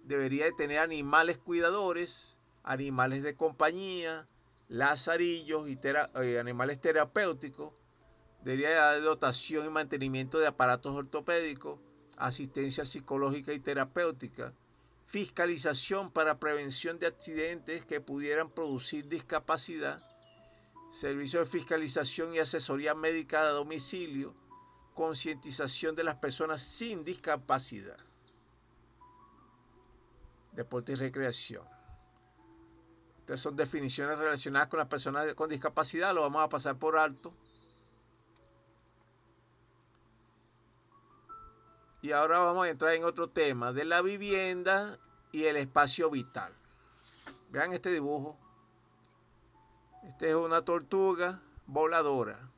Debería de tener animales cuidadores, animales de compañía, lazarillos y animales terapéuticos. Debería dar dotación y mantenimiento de aparatos ortopédicos, asistencia psicológica y terapéutica, fiscalización para prevención de accidentes que pudieran producir discapacidad, servicio de fiscalización y asesoría médica a domicilio, concientización de las personas sin discapacidad, deporte y recreación. Estas son definiciones relacionadas con las personas con discapacidad, lo vamos a pasar por alto. Y ahora vamos a entrar en otro tema de la vivienda y el espacio vital. Vean este dibujo. Este es una tortuga voladora.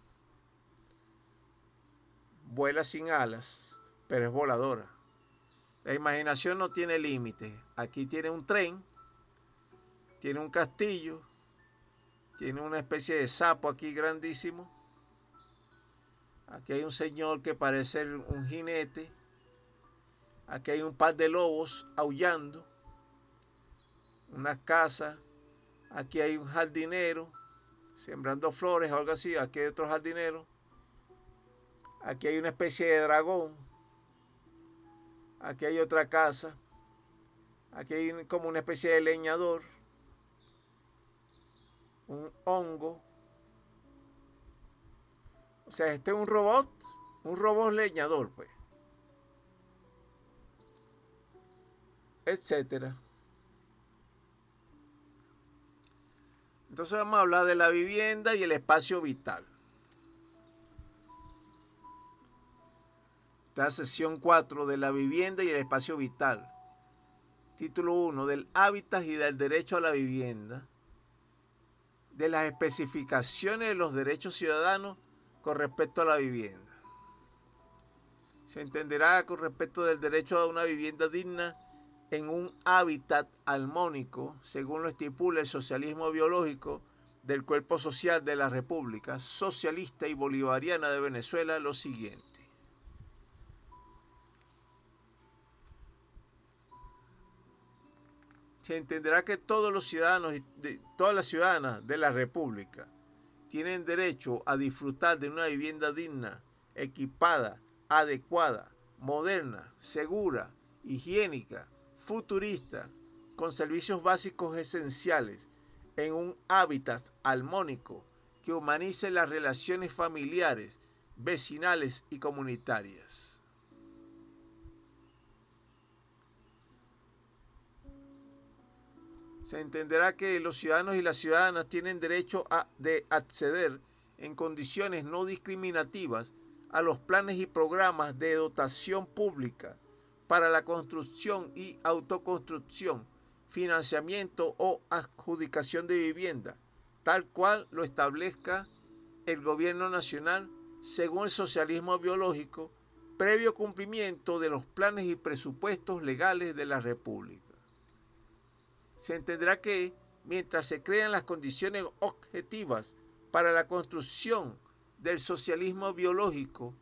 Vuela sin alas, pero es voladora. La imaginación no tiene límite. Aquí tiene un tren, tiene un castillo, tiene una especie de sapo aquí grandísimo. Aquí hay un señor que parece un jinete. Aquí hay un par de lobos aullando. Una casa. Aquí hay un jardinero sembrando flores o algo así. Aquí hay otro jardinero. Aquí hay una especie de dragón. Aquí hay otra casa. Aquí hay como una especie de leñador. Un hongo. O sea, este es un robot leñador, pues. Etcétera. Entonces vamos a hablar de la vivienda y el espacio vital. Esta es la sesión 4 de la vivienda y el espacio vital. Título 1 del hábitat y del derecho a la vivienda. De las especificaciones de los derechos ciudadanos con respecto a la vivienda. Se entenderá con respecto del derecho a una vivienda digna en un hábitat armónico, según lo estipula el socialismo biológico del cuerpo social de la República Socialista y Bolivariana de Venezuela, lo siguiente. Se entenderá que todos los ciudadanos y todas las ciudadanas de la República tienen derecho a disfrutar de una vivienda digna, equipada, adecuada, moderna, segura, higiénica, futurista, con servicios básicos esenciales, en un hábitat armónico que humanice las relaciones familiares, vecinales y comunitarias. Se entenderá que los ciudadanos y las ciudadanas tienen derecho de acceder en condiciones no discriminativas a los planes y programas de dotación pública para la construcción y autoconstrucción, financiamiento o adjudicación de vivienda, tal cual lo establezca el gobierno nacional según el socialismo biológico, previo cumplimiento de los planes y presupuestos legales de la República. Se entenderá que, mientras se crean las condiciones objetivas para la construcción del socialismo biológico,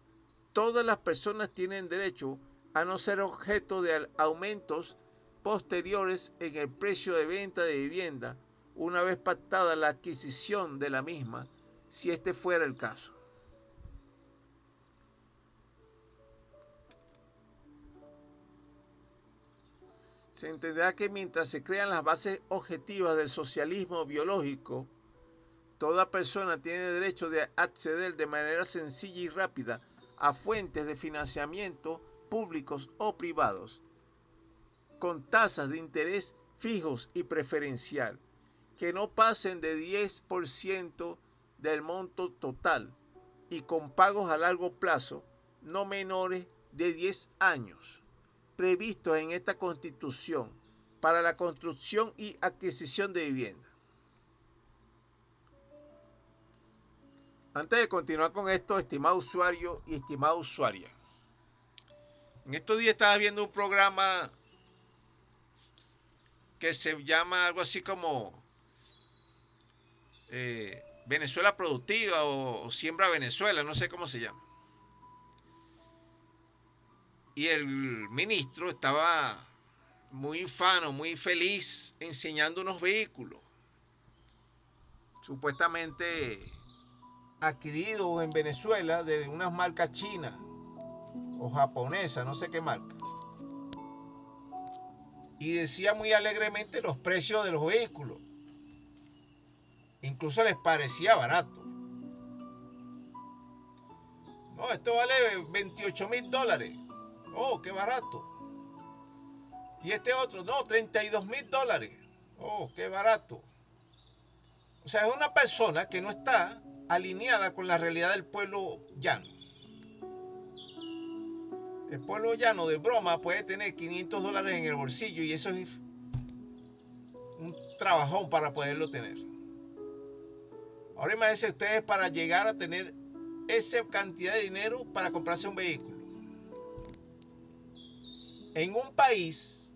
todas las personas tienen derecho a no ser objeto de aumentos posteriores en el precio de venta de vivienda una vez pactada la adquisición de la misma, si este fuera el caso. Se entenderá que mientras se crean las bases objetivas del socialismo biológico, toda persona tiene derecho de acceder de manera sencilla y rápida a fuentes de financiamiento públicos o privados, con tasas de interés fijos y preferencial, que no pasen de 10% del monto total y con pagos a largo plazo no menores de 10 años, previstos en esta Constitución para la construcción y adquisición de vivienda. Antes de continuar con esto, estimado usuario y estimada usuaria, en estos días estaba viendo un programa que se llama algo así como Venezuela Productiva o Siembra Venezuela, no sé cómo se llama. Y el ministro estaba muy ufano, muy feliz, enseñando unos vehículos, supuestamente adquiridos en Venezuela de unas marcas chinas o japonesas, no sé qué marca. Y decía muy alegremente los precios de los vehículos. Incluso les parecía barato. No, esto vale $28,000. Oh, qué barato. Y este otro, no, $32,000. Oh, qué barato. O sea, es una persona que no está alineada con la realidad del pueblo llano. El pueblo llano de broma puede tener $500 en el bolsillo y eso es un trabajón para poderlo tener. Ahora imagínense ustedes para llegar a tener esa cantidad de dinero para comprarse un vehículo. En un país,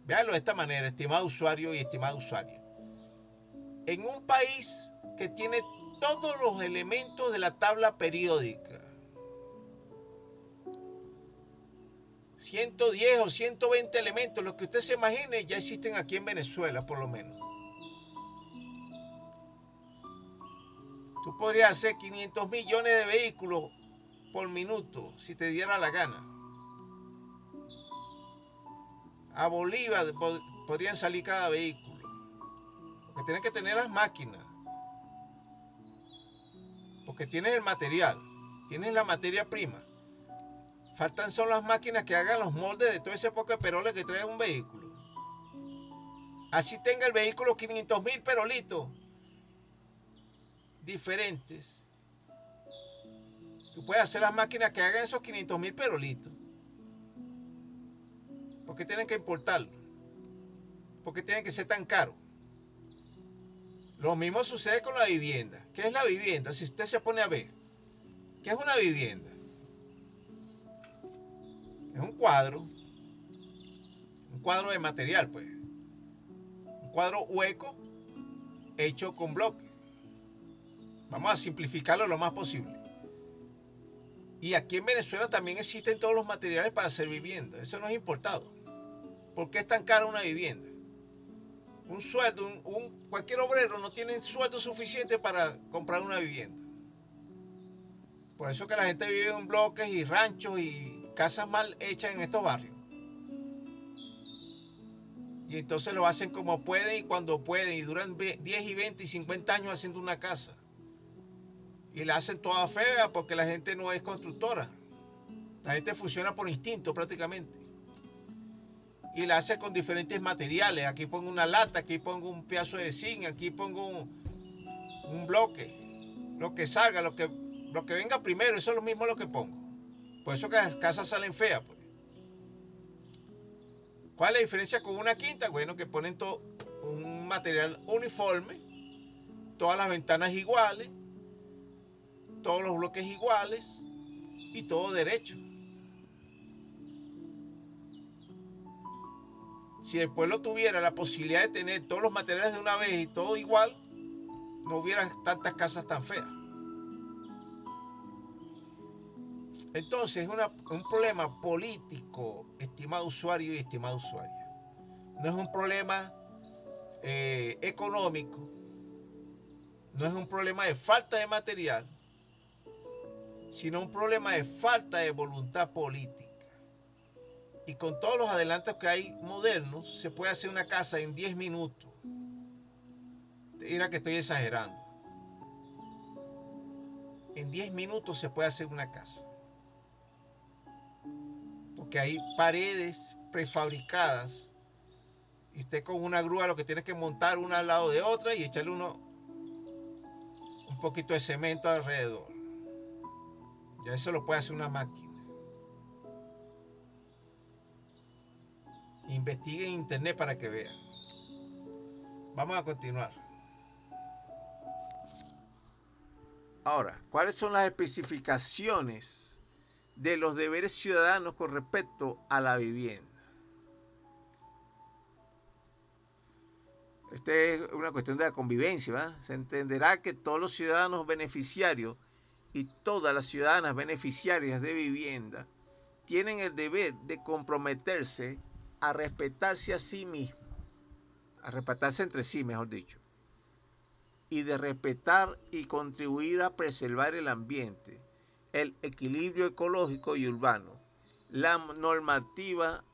véanlo de esta manera, estimado usuario y estimada usuaria. En un país que tiene todos los elementos de la tabla periódica, 110 o 120 elementos, los que usted se imagine, ya existen aquí en Venezuela, por lo menos. Tú podrías hacer 500 millones de vehículos por minuto, si te diera la gana. A Bolívar podrían salir cada vehículo. Porque tienes que tener las máquinas. Porque tienes el material, tienes la materia prima. Faltan son las máquinas que hagan los moldes de todo ese poco de peroles que trae un vehículo. Así tenga el vehículo 500,000 perolitos diferentes. Tú puedes hacer las máquinas que hagan esos 500,000 perolitos. ¿Por qué tienen que importarlo? ¿Por qué tienen que ser tan caros? Lo mismo sucede con la vivienda. ¿Qué es la vivienda? Si usted se pone a ver, ¿qué es una vivienda? Es un cuadro de material, pues. Un cuadro hueco hecho con bloques. Vamos a simplificarlo lo más posible. Y aquí en Venezuela también existen todos los materiales para hacer vivienda. Eso no es importado. ¿Por qué es tan cara una vivienda? Un sueldo, cualquier obrero no tiene sueldo suficiente para comprar una vivienda. Por eso que la gente vive en bloques y ranchos y casas mal hechas en estos barrios. Y entonces lo hacen como pueden y cuando pueden y duran 10 y 20 y 50 años haciendo una casa. Y la hacen toda fea porque la gente no es constructora. La gente funciona por instinto prácticamente. Y la hace con diferentes materiales. Aquí pongo una lata, aquí pongo un pedazo de zinc, aquí pongo un bloque. Lo que salga, lo que venga primero, eso es lo mismo lo que pongo. Por eso que las casas salen feas, pues. ¿Cuál es la diferencia con una quinta? Bueno, que ponen un material uniforme, todas las ventanas iguales, todos los bloques iguales y todo derecho. Si el pueblo tuviera la posibilidad de tener todos los materiales de una vez y todo igual, no hubiera tantas casas tan feas. Entonces es un problema político, estimado usuario y estimada usuaria. No es un problema económico, no es un problema de falta de material, sino un problema de falta de voluntad política. Y con todos los adelantos que hay modernos, se puede hacer una casa en 10 minutos. Mira que estoy exagerando. En 10 minutos se puede hacer una casa. Porque hay paredes prefabricadas. Y usted con una grúa lo que tiene que montar una al lado de otra y echarle un poquito de cemento alrededor. Ya eso lo puede hacer una máquina. Investigue en internet para que vean. Vamos a continuar. Ahora, ¿cuáles son las especificaciones de los deberes ciudadanos con respecto a la vivienda? Esta es una cuestión de la convivencia, ¿verdad? Se entenderá que todos los ciudadanos beneficiarios y todas las ciudadanas beneficiarias de vivienda tienen el deber de comprometerse a respetarse a sí mismos, a respetarse entre sí, mejor dicho, y de respetar y contribuir a preservar el ambiente, el equilibrio ecológico y urbano, la normativa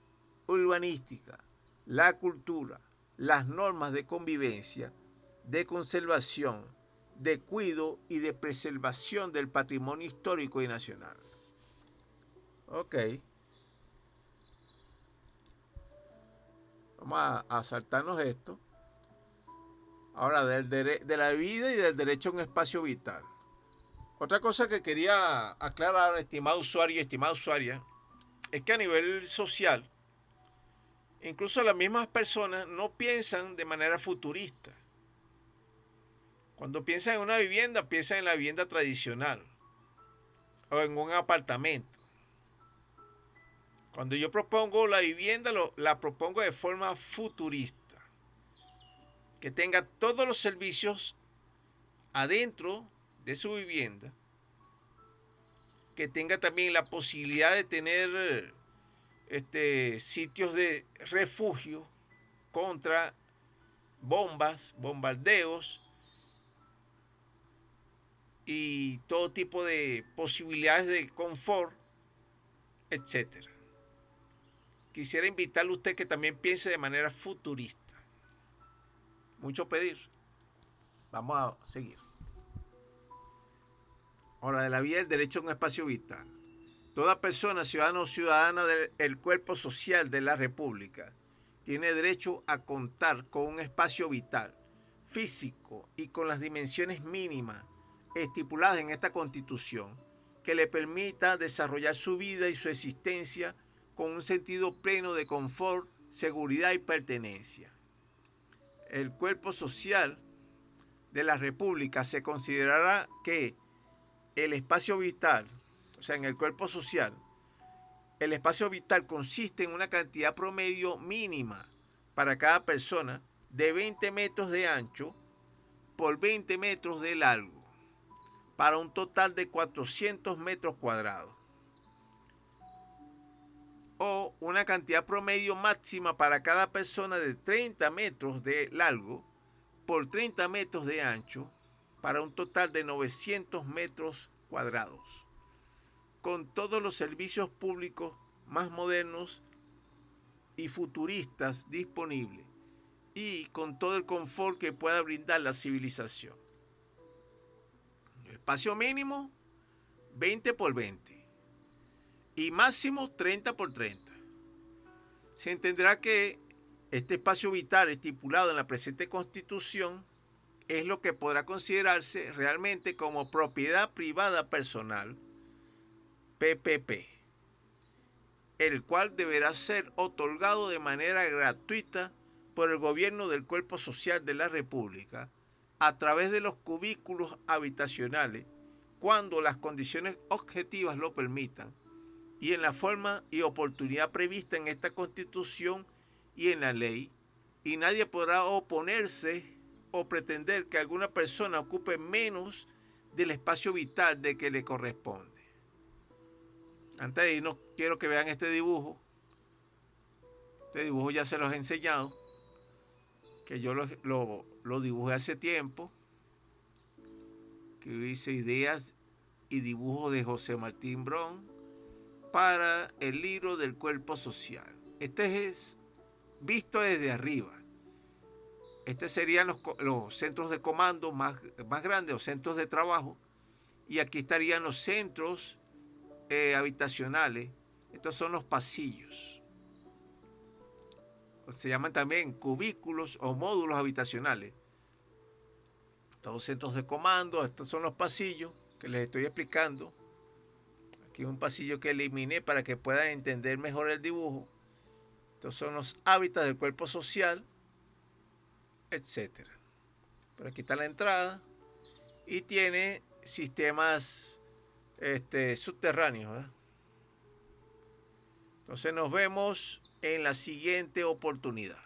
urbanística, la cultura, las normas de convivencia, de conservación, de cuidado y de preservación del patrimonio histórico y nacional. Ok. Vamos a saltarnos esto. Ahora, de la vida y del derecho a un espacio vital. Otra cosa que quería aclarar, estimado usuario y estimada usuaria, es que a nivel social, incluso las mismas personas no piensan de manera futurista. Cuando piensan en una vivienda, piensan en la vivienda tradicional o en un apartamento. Cuando yo propongo la vivienda, la propongo de forma futurista, que tenga todos los servicios adentro de su vivienda, que tenga también la posibilidad de tener sitios de refugio contra bombas, bombardeos y todo tipo de posibilidades de confort, etcétera. Quisiera invitarle a usted que también piense de manera futurista. Mucho pedir. Vamos a seguir. Ahora, de la vida del derecho a un espacio vital. Toda persona, ciudadano o ciudadana del cuerpo social de la República, tiene derecho a contar con un espacio vital, físico y con las dimensiones mínimas estipuladas en esta Constitución, que le permita desarrollar su vida y su existencia con un sentido pleno de confort, seguridad y pertenencia. El cuerpo social de la República se considerará que el espacio vital, o sea, en el cuerpo social, el espacio vital consiste en una cantidad promedio mínima para cada persona de 20 metros de ancho por 20 metros de largo, para un total de 400 metros cuadrados. O una cantidad promedio máxima para cada persona de 30 metros de largo por 30 metros de ancho, para un total de 900 metros cuadrados, con todos los servicios públicos más modernos y futuristas disponibles y con todo el confort que pueda brindar la civilización. Espacio mínimo 20 por 20 y máximo 30 por 30. Se entenderá que este espacio vital estipulado en la presente Constitución es lo que podrá considerarse realmente como propiedad privada personal, PPP, el cual deberá ser otorgado de manera gratuita por el gobierno del cuerpo social de la República a través de los cubículos habitacionales cuando las condiciones objetivas lo permitan y en la forma y oportunidad prevista en esta Constitución y en la ley, y nadie podrá oponerse o pretender que alguna persona ocupe menos del espacio vital de que le corresponde. Antes de irnos, quiero que vean este dibujo. Este dibujo ya se los he enseñado, que yo lo dibujé hace tiempo, que hice ideas y dibujos de José Martín Bron para el libro del cuerpo social. Este es visto desde arriba. Estos serían los centros de comando más grandes, o centros de trabajo, y aquí estarían los centros habitacionales. Estos son los pasillos. Se llaman también cubículos o módulos habitacionales. Estos centros de comando, estos son los pasillos que les estoy explicando. Aquí un pasillo que eliminé para que puedan entender mejor el dibujo. Estos son los hábitats del cuerpo social, etcétera. Por aquí está la entrada y tiene sistemas subterráneos, ¿verdad? Entonces nos vemos en la siguiente oportunidad.